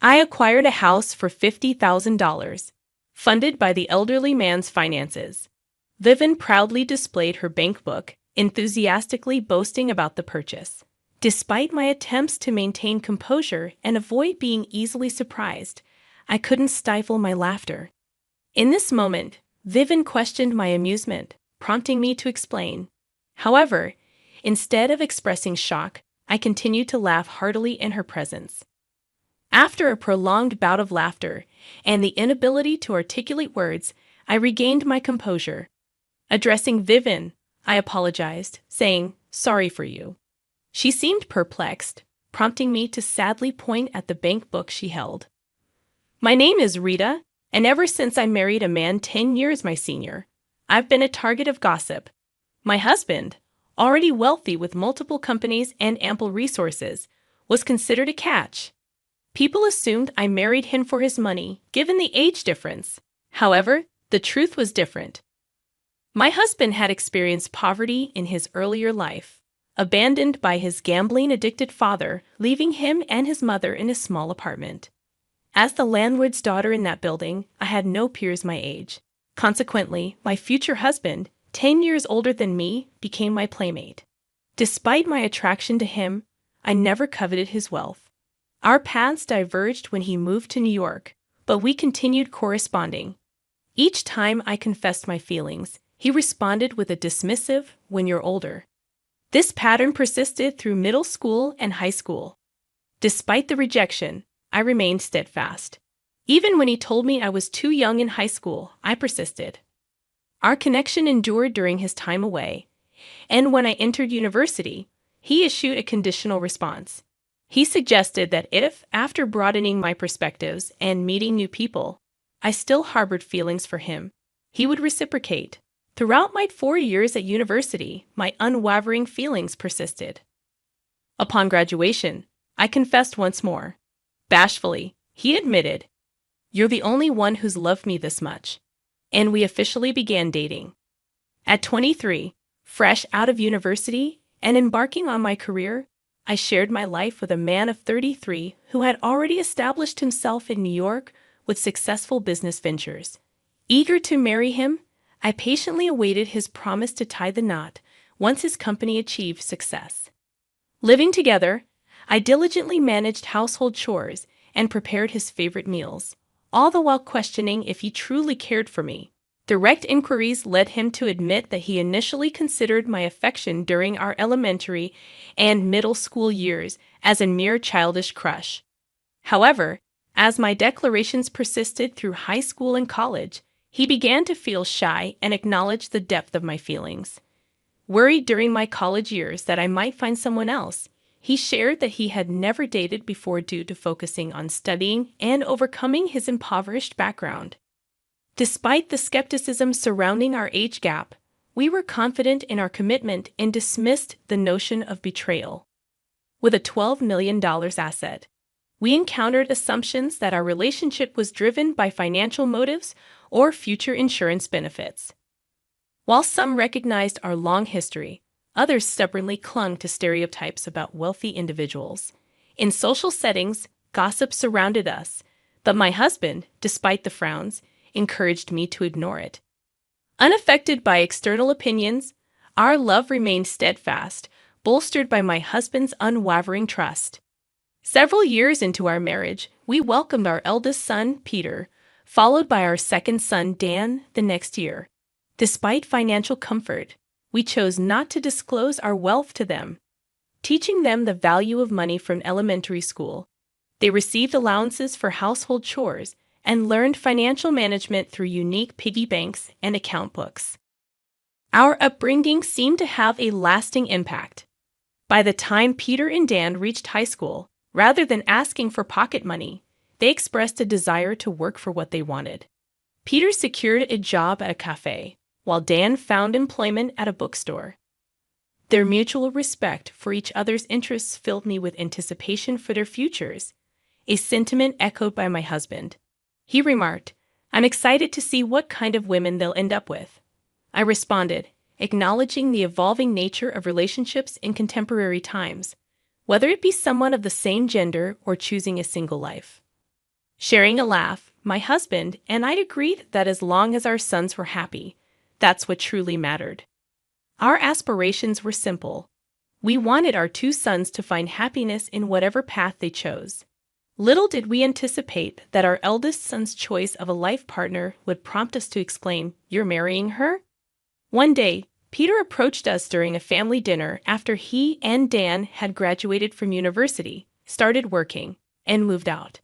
I acquired a house for $50,000, funded by the elderly man's finances. Vivian proudly displayed her bank book, enthusiastically boasting about the purchase. Despite my attempts to maintain composure and avoid being easily surprised, I couldn't stifle my laughter. In this moment, Vivian questioned my amusement, prompting me to explain. However, instead of expressing shock, I continued to laugh heartily in her presence. After a prolonged bout of laughter and the inability to articulate words, I regained my composure. Addressing Vivian, I apologized, saying, "Sorry for you." She seemed perplexed, prompting me to sadly point at the bank book she held. "My name is Rita, and ever since I married a man 10 years my senior, I've been a target of gossip. My husband, already wealthy with multiple companies and ample resources, was considered a catch. People assumed I married him for his money, given the age difference. However, the truth was different. My husband had experienced poverty in his earlier life, abandoned by his gambling-addicted father, leaving him and his mother in a small apartment. As the landlord's daughter in that building, I had no peers my age. Consequently, my future husband, 10 years older than me, became my playmate. Despite my attraction to him, I never coveted his wealth. Our paths diverged when he moved to New York, but we continued corresponding. Each time I confessed my feelings, he responded with a dismissive, "When you're older." This pattern persisted through middle school and high school. Despite the rejection, I remained steadfast. Even when he told me I was too young in high school, I persisted. Our connection endured during his time away, and when I entered university, he issued a conditional response. He suggested that if, after broadening my perspectives and meeting new people, I still harbored feelings for him, he would reciprocate. Throughout my 4 years at university, my unwavering feelings persisted. Upon graduation, I confessed once more. Bashfully, he admitted, "You're the only one who's loved me this much." And we officially began dating. At 23, fresh out of university and embarking on my career, I shared my life with a man of 33 who had already established himself in New York with successful business ventures. Eager to marry him, I patiently awaited his promise to tie the knot once his company achieved success. Living together, I diligently managed household chores and prepared his favorite meals, all the while questioning if he truly cared for me. Direct inquiries led him to admit that he initially considered my affection during our elementary and middle school years as a mere childish crush. However, as my declarations persisted through high school and college, he began to feel shy and acknowledge the depth of my feelings. Worried during my college years that I might find someone else, he shared that he had never dated before due to focusing on studying and overcoming his impoverished background. Despite the skepticism surrounding our age gap, we were confident in our commitment and dismissed the notion of betrayal. With a $12 million asset, we encountered assumptions that our relationship was driven by financial motives or future insurance benefits. While some recognized our long history, others stubbornly clung to stereotypes about wealthy individuals. In social settings, gossip surrounded us, but my husband, despite the frowns, encouraged me to ignore it. Unaffected by external opinions, our love remained steadfast, bolstered by my husband's unwavering trust. Several years into our marriage, we welcomed our eldest son, Peter, followed by our second son, Dan, the next year. Despite financial comfort, we chose not to disclose our wealth to them, teaching them the value of money from elementary school. They received allowances for household chores and learned financial management through unique piggy banks and account books. Our upbringing seemed to have a lasting impact. By the time Peter and Dan reached high school, rather than asking for pocket money, they expressed a desire to work for what they wanted. Peter secured a job at a cafe, while Dan found employment at a bookstore. Their mutual respect for each other's interests filled me with anticipation for their futures, a sentiment echoed by my husband. He remarked, "I'm excited to see what kind of women they'll end up with." I responded, acknowledging the evolving nature of relationships in contemporary times, whether it be someone of the same gender or choosing a single life. Sharing a laugh, my husband and I agreed that as long as our sons were happy, that's what truly mattered. Our aspirations were simple. We wanted our two sons to find happiness in whatever path they chose. Little did we anticipate that our eldest son's choice of a life partner would prompt us to exclaim, "You're marrying her?" One day, Peter approached us during a family dinner after he and Dan had graduated from university, started working, and moved out.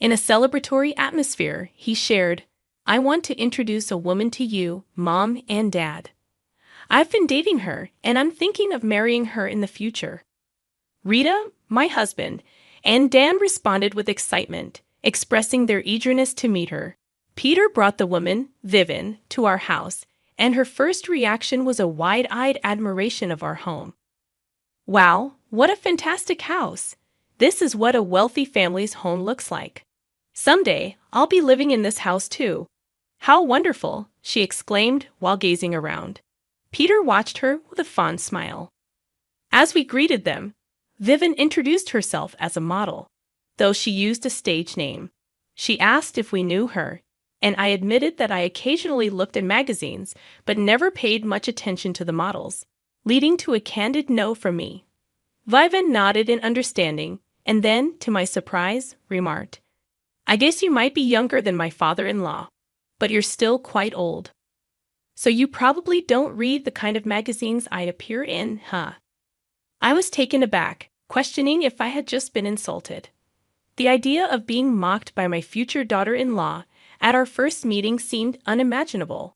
In a celebratory atmosphere, he shared, "I want to introduce a woman to you, Mom and Dad. I've been dating her, and I'm thinking of marrying her in the future." Rita, my husband, and Dan responded with excitement, expressing their eagerness to meet her. Peter brought the woman, Vivian, to our house, and her first reaction was a wide-eyed admiration of our home. "Wow, what a fantastic house! This is what a wealthy family's home looks like. Someday, I'll be living in this house too. How wonderful!" she exclaimed while gazing around. Peter watched her with a fond smile. As we greeted them, Vivian introduced herself as a model, though she used a stage name. She asked if we knew her, and I admitted that I occasionally looked at magazines but never paid much attention to the models, leading to a candid no from me. Vivian nodded in understanding, and then, to my surprise, remarked, "I guess you might be younger than my father-in-law, but you're still quite old. So you probably don't read the kind of magazines I appear in, huh?" I was taken aback, questioning if I had just been insulted. The idea of being mocked by my future daughter-in-law at our first meeting seemed unimaginable.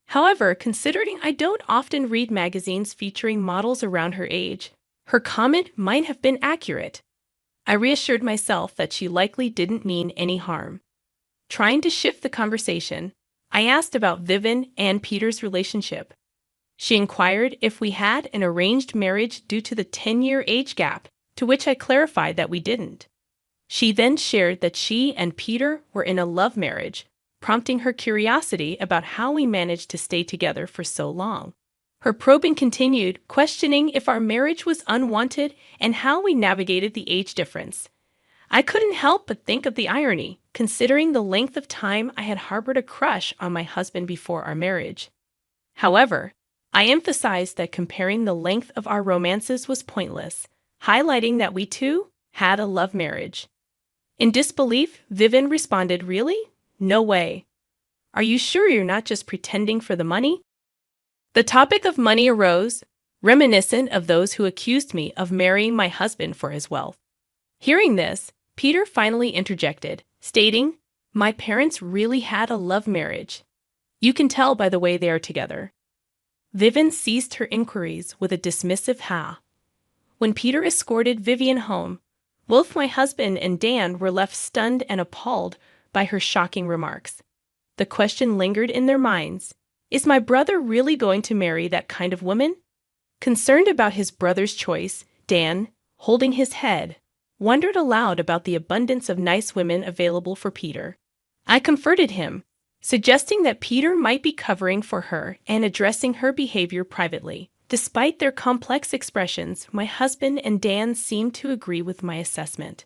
However, considering I don't often read magazines featuring models around her age, her comment might have been accurate. I reassured myself that she likely didn't mean any harm. Trying to shift the conversation, I asked about Vivian and Peter's relationship. She inquired if we had an arranged marriage due to the 10-year age gap, to which I clarified that we didn't. She then shared that she and Peter were in a love marriage, prompting her curiosity about how we managed to stay together for so long. Her probing continued, questioning if our marriage was unwanted and how we navigated the age difference. I couldn't help but think of the irony, considering the length of time I had harbored a crush on my husband before our marriage. However, I emphasized that comparing the length of our romances was pointless, highlighting that we too had a love marriage. In disbelief, Vivian responded, "Really? No way. Are you sure you're not just pretending for the money?" The topic of money arose, reminiscent of those who accused me of marrying my husband for his wealth. Hearing this, Peter finally interjected, stating, "My parents really had a love marriage. You can tell by the way they are together." Vivian ceased her inquiries with a dismissive ha. When Peter escorted Vivian home, both my husband and Dan were left stunned and appalled by her shocking remarks. The question lingered in their minds, is my brother really going to marry that kind of woman? Concerned about his brother's choice, Dan, holding his head, wondered aloud about the abundance of nice women available for Peter. I comforted him, suggesting that Peter might be covering for her and addressing her behavior privately. Despite their complex expressions, my husband and Dan seemed to agree with my assessment.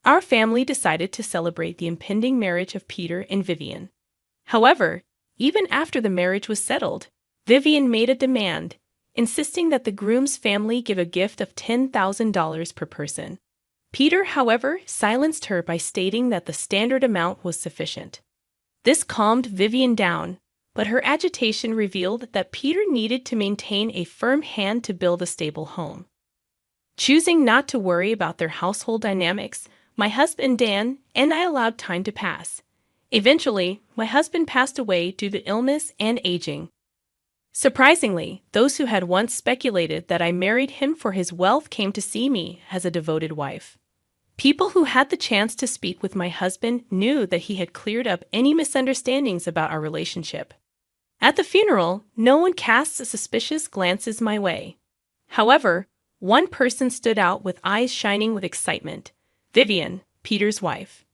Our family decided to celebrate the impending marriage of Peter and Vivian. However, even after the marriage was settled, Vivian made a demand, insisting that the groom's family give a gift of $10,000 per person. Peter, however, silenced her by stating that the standard amount was sufficient. This calmed Vivian down, but her agitation revealed that Peter needed to maintain a firm hand to build a stable home. Choosing not to worry about their household dynamics, my husband Dan and I allowed time to pass. Eventually, my husband passed away due to illness and aging. Surprisingly, those who had once speculated that I married him for his wealth came to see me as a devoted wife. People who had the chance to speak with my husband knew that he had cleared up any misunderstandings about our relationship. At the funeral, no one cast suspicious glances my way. However, one person stood out with eyes shining with excitement: Vivian, Peter's wife.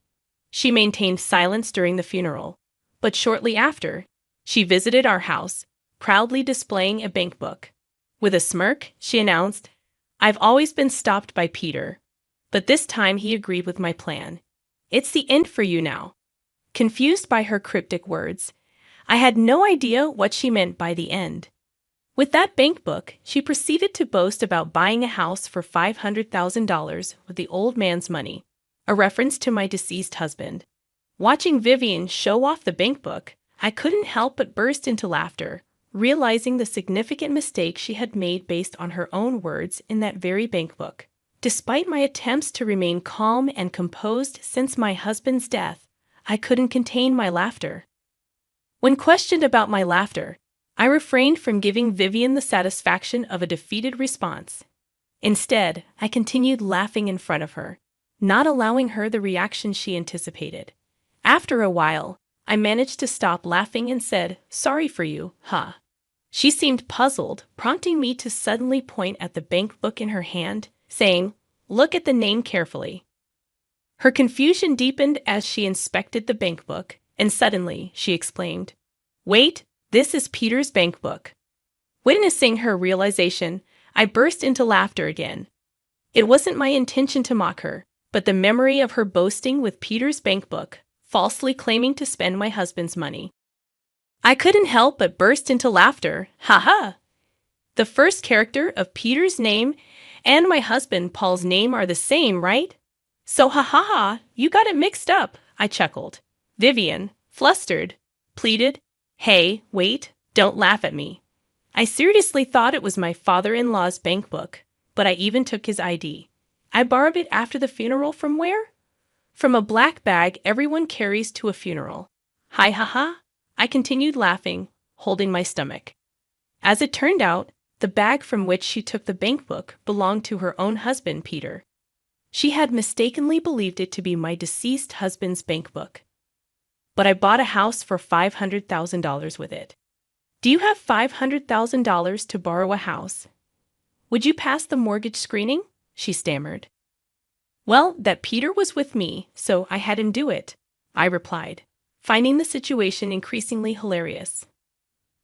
She maintained silence during the funeral, but shortly after, she visited our house, proudly displaying a bankbook. With a smirk, she announced, "I've always been stopped by Peter, but this time he agreed with my plan. It's the end for you now." Confused by her cryptic words, I had no idea what she meant by the end. With that bank book, she proceeded to boast about buying a house for $500,000 with the old man's money, a reference to my deceased husband. Watching Vivian show off the bank book, I couldn't help but burst into laughter, realizing the significant mistake she had made based on her own words in that very bank book. Despite my attempts to remain calm and composed since my husband's death, I couldn't contain my laughter. When questioned about my laughter, I refrained from giving Vivian the satisfaction of a defeated response. Instead, I continued laughing in front of her, not allowing her the reaction she anticipated. After a while, I managed to stop laughing and said, "Sorry for you, huh?" She seemed puzzled, prompting me to suddenly point at the bank book in her hand, saying, "Look at the name carefully." Her confusion deepened as she inspected the bank book, and suddenly she exclaimed, "Wait, this is Peter's bank book." Witnessing her realization, I burst into laughter again. It wasn't my intention to mock her, but the memory of her boasting with Peter's bank book, falsely claiming to spend my husband's money. I couldn't help but burst into laughter. Ha ha! The first character of Peter's name and my husband Paul's name are the same, right? So ha ha ha, you got it mixed up, I chuckled. Vivian, flustered, pleaded, "Hey, wait, don't laugh at me. I seriously thought it was my father-in-law's bank book, but I even took his ID. I borrowed it after the funeral from where? From a black bag everyone carries to a funeral. Hi ha ha." I continued laughing, holding my stomach. As it turned out, the bag from which she took the bank book belonged to her own husband, Peter. She had mistakenly believed it to be my deceased husband's bank book. But I bought a house for $500,000 with it. Do you have $500,000 to borrow a house? Would you pass the mortgage screening? She stammered. Well, that Peter was with me, so I had him do it, I replied, finding the situation increasingly hilarious.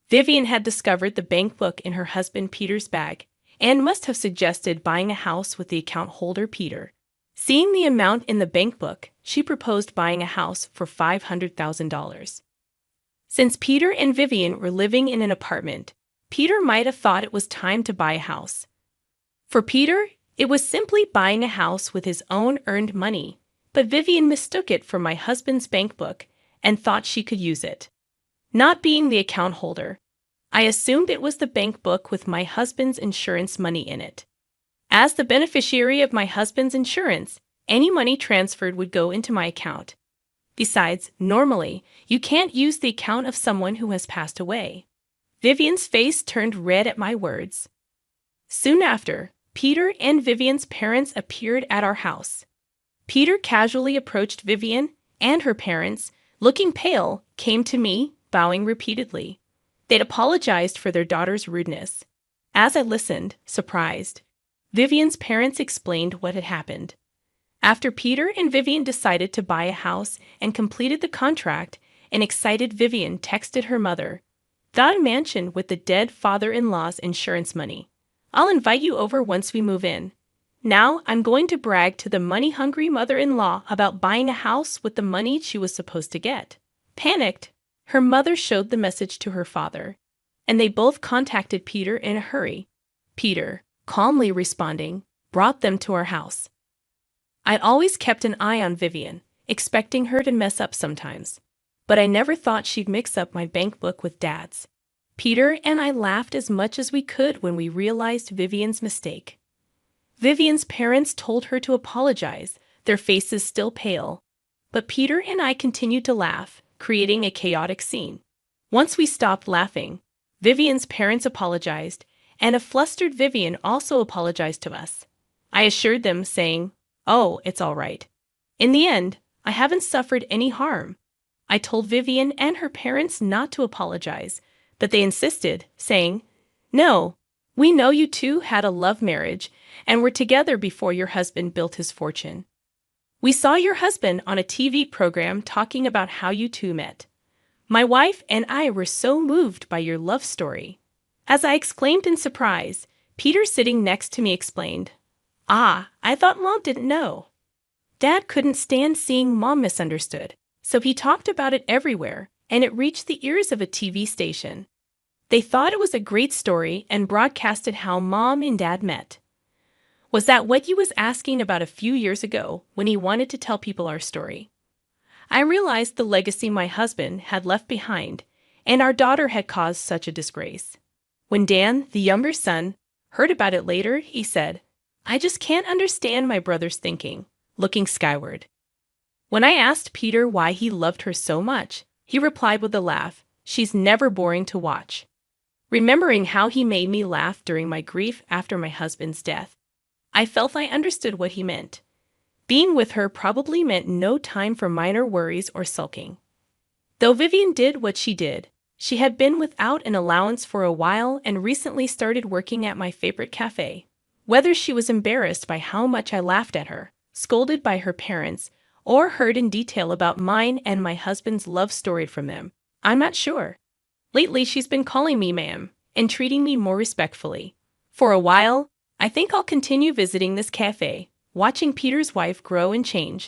Vivian had discovered the bank book in her husband Peter's bag and must have suggested buying a house with the account holder Peter. Seeing the amount in the bank book, she proposed buying a house for $500,000. Since Peter and Vivian were living in an apartment, Peter might have thought it was time to buy a house. For Peter, it was simply buying a house with his own earned money, but Vivian mistook it for my husband's bank book and thought she could use it. Not being the account holder, I assumed it was the bank book with my husband's insurance money in it. As the beneficiary of my husband's insurance, any money transferred would go into my account. Besides, normally, you can't use the account of someone who has passed away. Vivian's face turned red at my words. Soon after, Peter and Vivian's parents appeared at our house. Peter casually approached Vivian, and her parents, looking pale, came to me, bowing repeatedly. They'd apologized for their daughter's rudeness. As I listened, surprised, Vivian's parents explained what had happened. After Peter and Vivian decided to buy a house and completed the contract, an excited Vivian texted her mother, "Got a mansion with the dead father-in-law's insurance money. I'll invite you over once we move in." Now I'm going to brag to the money-hungry mother-in-law about buying a house with the money she was supposed to get. Panicked, her mother showed the message to her father, and they both contacted Peter in a hurry. Peter, calmly responding, brought them to our house. I'd always kept an eye on Vivian, expecting her to mess up sometimes, but I never thought she'd mix up my bank book with Dad's. Peter and I laughed as much as we could when we realized Vivian's mistake. Vivian's parents told her to apologize, their faces still pale, but Peter and I continued to laugh, creating a chaotic scene. Once we stopped laughing, Vivian's parents apologized, and a flustered Vivian also apologized to us. I assured them, saying, "Oh, it's all right. In the end, I haven't suffered any harm." I told Vivian and her parents not to apologize, but they insisted, saying, "No, we know you two had a love marriage and were together before your husband built his fortune. We saw your husband on a TV program talking about how you two met. My wife and I were so moved by your love story." As I exclaimed in surprise, Peter sitting next to me explained, "Ah, I thought Mom didn't know." Dad couldn't stand seeing Mom misunderstood, so he talked about it everywhere, and it reached the ears of a TV station. They thought it was a great story and broadcasted how Mom and Dad met. Was that what you was asking about a few years ago when he wanted to tell people our story? I realized the legacy my husband had left behind, and our daughter had caused such a disgrace. When Dan, the younger son, heard about it later, he said, "I just can't understand my brother's thinking," looking skyward. When I asked Peter why he loved her so much, he replied with a laugh, "She's never boring to watch." Remembering how he made me laugh during my grief after my husband's death, I felt I understood what he meant. Being with her probably meant no time for minor worries or sulking. Though Vivian did what she did, she had been without an allowance for a while and recently started working at my favorite cafe. Whether she was embarrassed by how much I laughed at her, scolded by her parents, or heard in detail about mine and my husband's love story from them, I'm not sure. Lately, she's been calling me ma'am and treating me more respectfully. For a while, I think I'll continue visiting this cafe, watching Peter's wife grow and change,